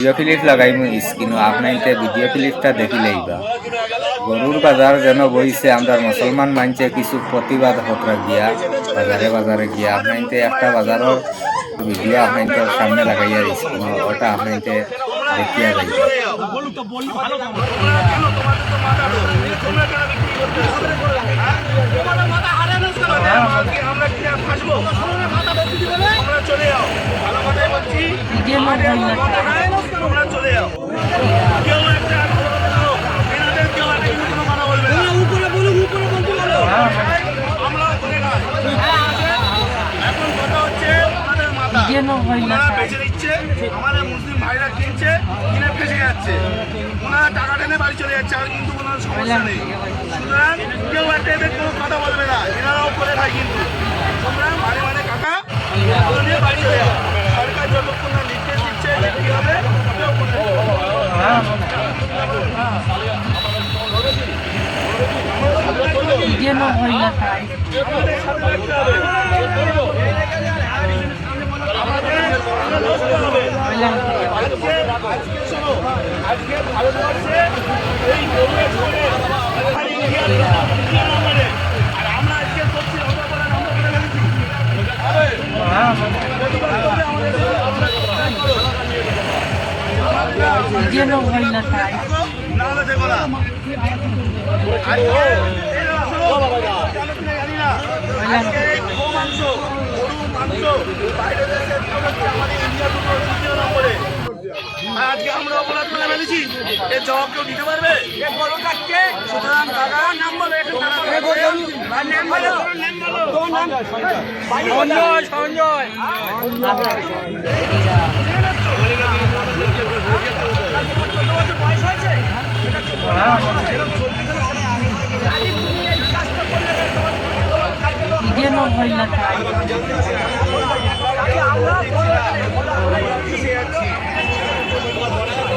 Video clip লাগাইমু screen আপনাইতে video ক্লিপটা দেখিলেইবা গরুর বাজার যেন বইছে আমরা মুসলমান মানছে কিছু প্রতিবাদ হতরা গিয়া বাজারে বাজারে গিয়া আপনাইতে একটা বাজারের ভিডিও আপনাইতে সামনে লাগাইয়া স্ক্রিন ওটা আপনাইতে দেখিয়া যাইবে। বেঁচে দিচ্ছে আমাদের মুসলিম ভাইরা কিনছে কিনে ফেসে যাচ্ছে, ওনারা টাকা টেনে বাড়ি চলে যাচ্ছে, আর কিন্তু কোনো সমস্যা নেই। সুতরাং কেউ একটা এদের কোনো কথা বলবে না, এনারাও করে খায়। কিন্তু তোমরা মানে মানে কাকা নিয়ে বাড়ি চলে যাও, সরকার যতক্ষণ না নির্দেশ দিচ্ছে কি হবে কেউ করতে আজকে ভারতবর্ষে এই আর আমরা আজকে করছি আজকে আমরা অপরাধ করে ফেলেছি, এর জবাব কেউ দিতে পারবে? সুতরাং কাকা নাম বলো, সঞ্জয়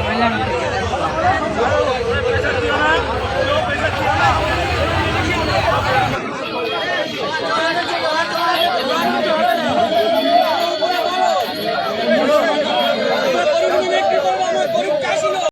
Hola.